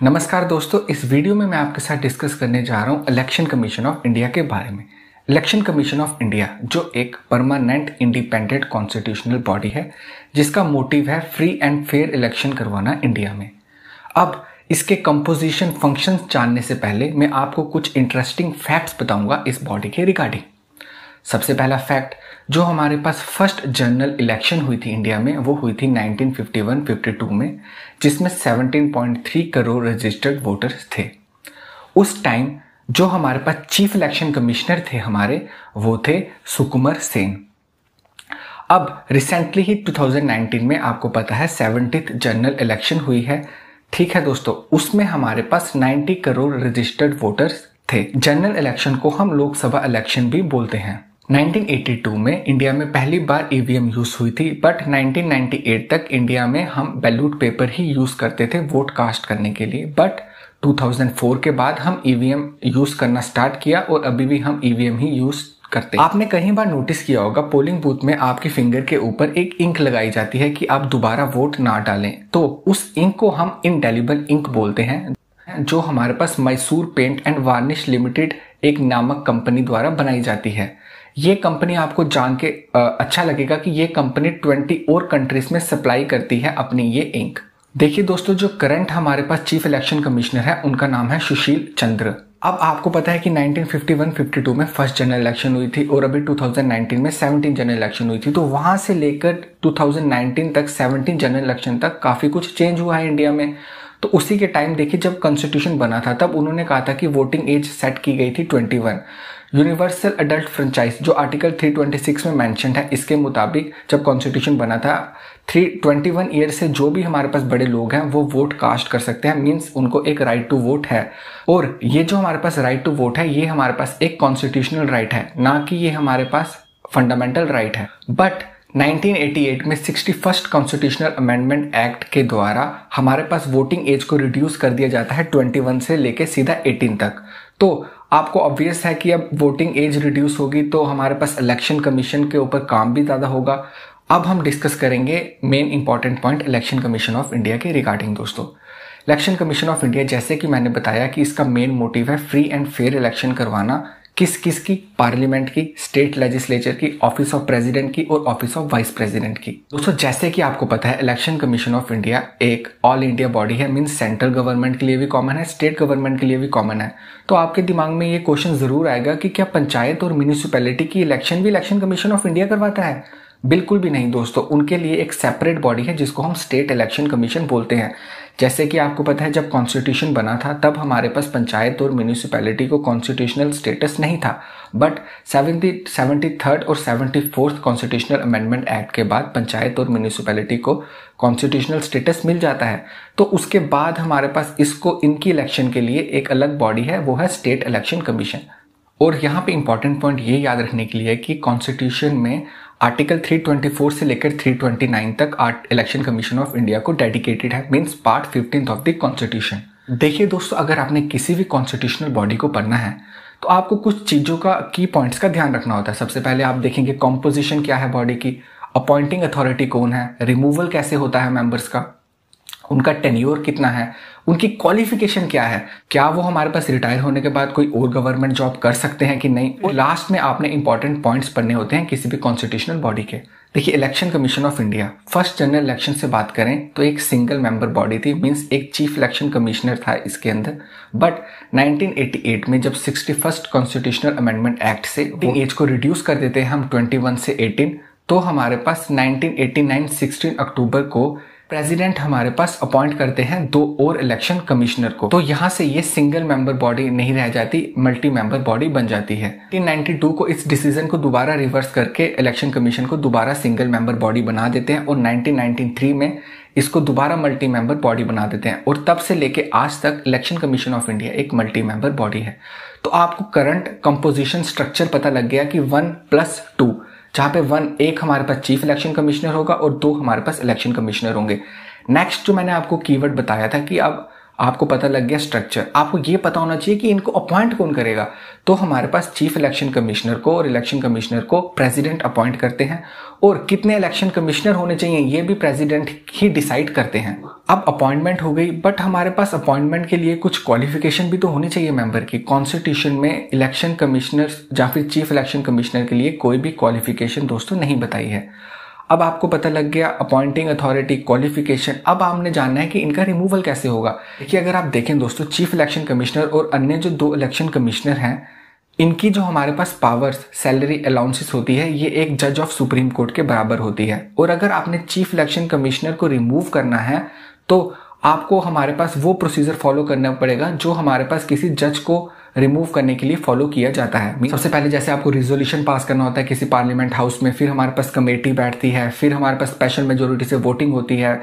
नमस्कार दोस्तों, इस वीडियो में मैं आपके साथ डिस्कस करने जा रहा हूँ इलेक्शन कमीशन ऑफ इंडिया के बारे में। इलेक्शन कमीशन ऑफ इंडिया जो एक परमानेंट इंडिपेंडेंट कॉन्स्टिट्यूशनल बॉडी है जिसका मोटिव है फ्री एंड फेयर इलेक्शन करवाना इंडिया में। अब इसके कंपोजिशन फंक्शंस जानने से पहले मैं आपको कुछ इंटरेस्टिंग फैक्ट्स बताऊंगा इस बॉडी के रिगार्डिंग। सबसे पहला फैक्ट, जो हमारे पास फर्स्ट जनरल इलेक्शन हुई थी इंडिया में वो हुई थी 1951-52 में, जिसमें 17.3 करोड़ रजिस्टर्ड वोटर्स थे। उस टाइम जो हमारे पास चीफ इलेक्शन कमिश्नर थे हमारे, वो थे सुकुमर सेन। अब रिसेंटली ही 2019 में आपको पता है 70th जनरल इलेक्शन हुई है। ठीक है दोस्तों, उसमें हमारे पास 90 करोड़ रजिस्टर्ड वोटर्स थे। जनरल इलेक्शन को हम लोकसभा इलेक्शन भी बोलते हैं। 1982 में इंडिया में पहली बार ईवीएम यूज हुई थी, बट 1998 तक इंडिया में हम बैलेट पेपर ही यूज करते थे वोट कास्ट करने के लिए। बट 2004 के बाद हम ईवीएम यूज करना स्टार्ट किया और अभी भी हम ईवीएम ही यूज करते हैं। आपने कई बार नोटिस किया होगा पोलिंग बूथ में आपके फिंगर के ऊपर एक इंक लगाई जाती है कि आप दोबारा वोट ना डालें, तो उस इंक को हम इंडेलिबल इंक बोलते हैं, जो हमारे पास Mysore Paint and Varnish Limited एक नामक कंपनी द्वारा बनाई जाती है। ये कंपनी आपको जान के अच्छा लगेगा कि ये कंपनी 20 और कंट्रीज में सप्लाई करती है अपनी ये इंक। देखिए दोस्तों, जो करंट हमारे पास चीफ इलेक्शन कमिश्नर है उनका नाम है सुशील चंद्र। अब आपको पता है कि 1951-52 में फर्स्ट जनरल इलेक्शन हुई थी और अभी 2019 में 17 जनरल इलेक्शन हुई थी, तो वहां से लेकर 2019 तक 17 जनरल इलेक्शन तक काफी कुछ चेंज हुआ है इंडिया में। तो उसी के टाइम देखिए, जब कॉन्स्टिट्यूशन बना था तब उन्होंने कहा था कि वोटिंग एज सेट की गई थी 21। यूनिवर्सल अडल्ट फ्रेंचाइज जो आर्टिकल 326 में मेंशन्ड है, इसके मुताबिक जब कॉन्स्टिट्यूशन बना था 321 ईयर से जो भी हमारे पास बड़े लोग हैं वो वोट कास्ट कर सकते हैं, मींस उनको एक राइट टू वोट है। और ये जो हमारे पास राइट टू वोट है ये हमारे पास एक कॉन्स्टिट्यूशनल राइट है, ना कि ये हमारे पास फंडामेंटल राइट है। बट 1988 में 61st कॉन्स्टिट्यूशनल अमेंडमेंट एक्ट के द्वारा हमारे पास वोटिंग एज को रिड्यूस कर दिया जाता है 21 से लेके सीधा 18 तक। तो आपको ऑब्वियस है कि अब वोटिंग एज रिड्यूस होगी तो हमारे पास इलेक्शन कमीशन के ऊपर काम भी ज़्यादा होगा। अब हम डिस्कस करेंगे main important point election commission of India के रिगार्डिंग। दोस्तों, इलेक्शन कमीशन ऑफ इंडिया, जैसे कि मैंने बताया कि इसका मेन मोटिव है फ्री एंड फेयर इलेक्शन करवाना। किस किस की? पार्लियामेंट की, स्टेट लेजिस्लेचर की, ऑफिस ऑफ प्रेसिडेंट की और ऑफिस ऑफ वाइस प्रेसिडेंट की। दोस्तों, जैसे कि आपको पता है इलेक्शन कमीशन ऑफ इंडिया एक ऑल इंडिया बॉडी है, मींस सेंट्रल गवर्नमेंट के लिए भी कॉमन है, स्टेट गवर्नमेंट के लिए भी कॉमन है। तो आपके दिमाग में ये क्वेश्चन जरूर आएगा कि क्या पंचायत और म्यूनिसिपैलिटी की इलेक्शन भी इलेक्शन कमीशन ऑफ इंडिया करवाता है? बिल्कुल भी नहीं दोस्तों, उनके लिए एक सेपरेट बॉडी है जिसको हम स्टेट इलेक्शन कमीशन बोलते हैं। जैसे कि आपको पता है जब कॉन्स्टिट्यूशन बना था तब हमारे पास पंचायत और म्यूनिसिपैलिटी को कॉन्स्टिट्यूशनल स्टेटस नहीं था, बट 73rd और 74th कॉन्स्टिट्यूशनल अमेंडमेंट एक्ट के बाद पंचायत और म्यूनिसिपैलिटी को कॉन्स्टिट्यूशनल स्टेटस मिल जाता है। तो उसके बाद हमारे पास इसको इनकी इलेक्शन के लिए एक अलग बॉडी है, वो है स्टेट इलेक्शन कमीशन। और यहाँ पे इंपॉर्टेंट पॉइंट ये याद रखने के लिए कि कॉन्स्टिट्यूशन में आर्टिकल 324 से लेकर 329 तक इलेक्शन कमीशन ऑफ इंडिया को डेडिकेटेड है, means part 15 of the constitution. देखिए दोस्तों, अगर आपने किसी भी कॉन्स्टिट्यूशनल बॉडी को पढ़ना है तो आपको कुछ चीजों का की पॉइंट्स का ध्यान रखना होता है। सबसे पहले आप देखेंगे कॉम्पोजिशन क्या है बॉडी की, अपॉइंटिंग अथॉरिटी कौन है, रिमूवल कैसे होता है मेंबर्स का, उनका टेन्योर कितना है, उनकी क्वालिफिकेशन क्या है, क्या वो हमारे पास रिटायर होने के बाद कोई और गवर्नमेंट जॉब कर सकते हैं कि नहीं। और लास्ट में आपने इंपॉर्टेंट पॉइंट्स पढ़ने होते हैं किसी भी कॉन्स्टिट्यूशनल बॉडी के। देखिए, election commission of India first general election से बात करें तो एक सिंगल मेंबर बॉडी थी, मींस एक चीफ इलेक्शन कमिश्नर था इसके अंदर। बट 1988 में जब 61st कॉन्स्टिट्यूशनल अमेंडमेंट एक्ट से एज को रिड्यूस कर देते हैं हम 21 से 18, तो हमारे पास 1989 16 अक्टूबर को प्रेसिडेंट हमारे पास अपॉइंट करते हैं 2 और इलेक्शन कमिश्नर को। तो यहां से ये सिंगल मेंबर बॉडी नहीं रह जाती, मल्टी मेंबर बॉडी बन जाती है। 1992 को इस डिसीजन को दोबारा रिवर्स करके इलेक्शन कमीशन को दोबारा सिंगल मेंबर बॉडी बना देते हैं और 1993 में इसको दोबारा मल्टी मेंबर बॉडी बना देते हैं। और तब से लेके आज तक इलेक्शन कमीशन ऑफ इंडिया एक मल्टी मेंबर बॉडी है। तो आपको करंट कंपोजिशन स्ट्रक्चर पता लग गया कि 1+2, जहां पे 1 एक हमारे पास चीफ इलेक्शन कमिश्नर होगा और 2 हमारे पास इलेक्शन कमिश्नर होंगे। नेक्स्ट जो मैंने आपको कीवर्ड बताया था कि अब आपको पता लग गया स्ट्रक्चर, आपको ये पता होना चाहिए कि इनको अपॉइंट कौन करेगा। तो हमारे पास चीफ इलेक्शन कमिश्नर को और इलेक्शन कमिश्नर को प्रेसिडेंट अपॉइंट करते हैं, और कितने इलेक्शन कमिश्नर होने चाहिए ये भी प्रेसिडेंट ही डिसाइड करते हैं। अब अपॉइंटमेंट हो गई, बट हमारे पास अपॉइंटमेंट के लिए कुछ क्वालिफिकेशन भी तो होनी चाहिए मेंबर की। कॉन्स्टिट्यूशन में इलेक्शन कमिश्नर या फिर चीफ इलेक्शन कमिश्नर के लिए कोई भी क्वालिफिकेशन दोस्तों नहीं बताई है। अब आपको पता लग गया अपॉइंटिंग अथॉरिटी, क्वालिफिकेशन। अब आपने जानना है कि इनका रिमूवल कैसे होगा। देखिए, अगर आप देखें दोस्तों, चीफ इलेक्शन कमिश्नर और अन्य जो 2 इलेक्शन कमिश्नर हैं, इनकी जो हमारे पास पावर्स, सैलरी अलाउंसेस होती है, ये एक जज ऑफ सुप्रीम कोर्ट के बराबर होती है। और अगर आपने चीफ इलेक्शन कमिश्नर को रिमूव करना है तो आपको हमारे पास वो प्रोसीजर फॉलो करना पड़ेगा जो हमारे पास किसी जज को रिमूव करने के लिए फॉलो किया जाता है। सबसे पहले जैसे आपको रिजोल्यूशन पास करना होता है किसी पार्लियामेंट हाउस में, फिर हमारे पास कमेटी बैठती है, फिर हमारे पास स्पेशल मेजोरिटी से वोटिंग होती है,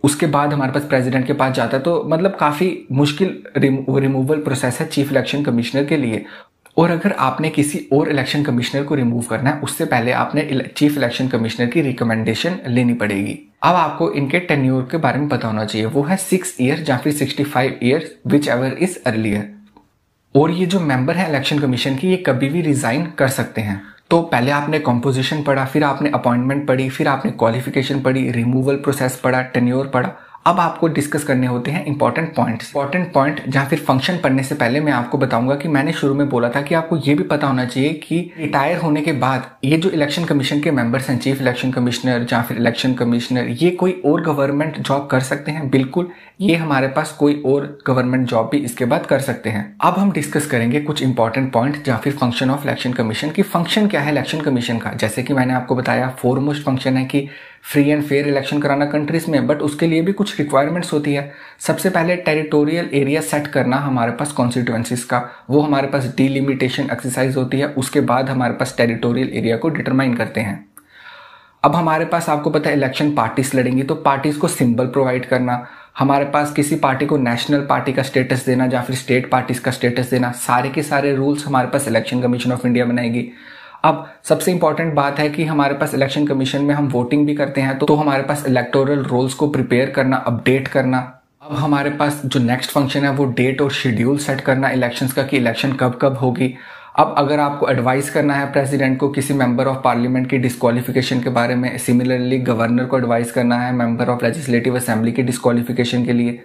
उसके बाद हमारे पास प्रेसिडेंट के पास जाता है। तो मतलब काफी मुश्किल रिमूवल प्रोसेस है चीफ इलेक्शन कमिश्नर के लिए। और अगर आपने किसी और इलेक्शन कमिश्नर को रिमूव करना है, उससे पहले आपने चीफ इलेक्शन कमिश्नर की रिकमेंडेशन लेनी पड़ेगी। अब आपको इनके टेन्योर के बारे में पता होना चाहिए, वो है 6 ईयर या फिर 65 years, which ever is earlier. और ये जो मेंबर है इलेक्शन कमीशन की, ये कभी भी रिजाइन कर सकते हैं। तो पहले आपने कॉम्पोजिशन पढ़ा, फिर आपने अपॉइंटमेंट पढ़ी, फिर आपने क्वालिफिकेशन पढ़ी, रिमूवल प्रोसेस पढ़ा, टेन्योर पढ़ा। अब आपको डिस्कस करने होते हैं इंपॉर्टेंट पॉइंट या फिर फंक्शन पढ़ने से पहले मैं आपको बताऊंगा कि मैंने शुरू में बोला था कि आपको ये भी पता होना चाहिए कि रिटायर होने के बाद ये जो इलेक्शन कमीशन के मेंबर्स हैं, चीफ इलेक्शन कमिश्नर या फिर इलेक्शन कमिश्नर, ये कोई और गवर्नमेंट जॉब कर सकते हैं। बिल्कुल, ये हमारे पास कोई और गवर्नमेंट जॉब भी इसके बाद कर सकते हैं। अब हम डिस्कस करेंगे कुछ इंपॉर्टेंट पॉइंट या फिर फंक्शन ऑफ इलेक्शन कमीशन की। फंक्शन क्या है इलेक्शन कमीशन का? जैसे कि मैंने आपको बताया, फोरमोस्ट फंक्शन है कि फ्री एंड फेयर इलेक्शन कराना कंट्रीज में, बट उसके लिए भी कुछ रिक्वायरमेंट्स होती है। सबसे पहले टेरिटोरियल एरिया सेट करना हमारे पास कॉन्स्टिट्यूएंसीज का, वो हमारे पास डिलिमिटेशन एक्सरसाइज होती है। उसके बाद हमारे पास टेरिटोरियल एरिया को डिटरमाइन करते हैं। अब हमारे पास आपको पता है इलेक्शन पार्टीज लड़ेंगी, तो पार्टीज को सिंबल प्रोवाइड करना, हमारे पास किसी पार्टी को नेशनल पार्टी का स्टेटस देना या फिर स्टेट पार्टीज का स्टेटस देना, सारे के सारे रूल्स हमारे पास इलेक्शन कमीशन ऑफ इंडिया बनाएगी। अब सबसे इंपॉर्टेंट बात है कि हमारे पास इलेक्शन कमीशन में हम वोटिंग भी करते हैं, तो हमारे पास इलेक्टोरल रोल्स को प्रिपेयर करना, अपडेट करना। अब हमारे पास जो नेक्स्ट फंक्शन है वो डेट और शेड्यूल सेट करना इलेक्शंस का, कि इलेक्शन कब कब होगी। अब अगर आपको एडवाइस करना है प्रेसिडेंट को किसी मेंबर ऑफ पार्लियामेंट की डिस्क्वालिफिकेशन के बारे में, सिमिलरली गवर्नर को एडवाइस करना है मेंबर ऑफ लेजिस्लेटिव असेंबली की डिस्क्वालिफिकेशन के लिए।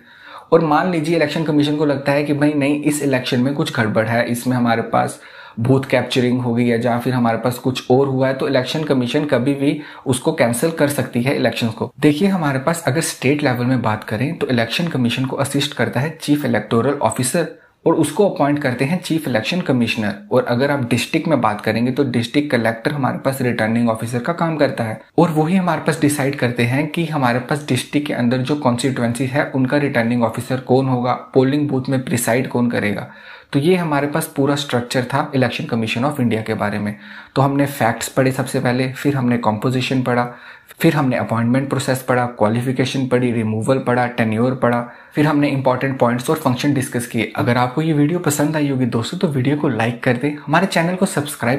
और मान लीजिए इलेक्शन कमीशन को लगता है कि भाई नहीं, इस इलेक्शन में कुछ गड़बड़ है, इसमें हमारे पास बूथ कैप्चरिंग हो गई है या फिर हमारे पास कुछ और हुआ है, तो इलेक्शन कमीशन कभी भी उसको कैंसिल कर सकती है इलेक्शंस को। देखिए, हमारे पास अगर स्टेट लेवल में बात करें तो इलेक्शन कमीशन को असिस्ट करता है चीफ इलेक्टोरल ऑफिसर, और उसको अपॉइंट करते हैं चीफ इलेक्शन कमिश्नर। और अगर आप डिस्ट्रिक्ट में बात करेंगे तो डिस्ट्रिक्ट कलेक्टर हमारे पास रिटर्निंग ऑफिसर का काम करता है, और वही हमारे पास डिसाइड करते हैं कि हमारे पास डिस्ट्रिक्ट के अंदर जो कॉन्स्टिट्यूएंसी है उनका रिटर्निंग ऑफिसर कौन होगा, पोलिंग बूथ में प्रिसाइड कौन करेगा। तो ये हमारे पास पूरा स्ट्रक्चर था इलेक्शन कमीशन ऑफ इंडिया के बारे में। तो हमने फैक्ट्स पढ़े सबसे पहले, फिर हमने कॉम्पोजिशन पढ़ा, फिर हमने अपॉइंटमेंट प्रोसेस पढ़ा, क्वालिफिकेशन पढ़ी, रिमूवल पढ़ा, टेन्योर पढ़ा, फिर हमने इंपॉर्टेंट पॉइंट्स और फंक्शन डिस्कस किए। अगर आपको ये वीडियो पसंद आई होगी दोस्तों तो वीडियो को लाइक कर दें, हमारे चैनल को सब्सक्राइब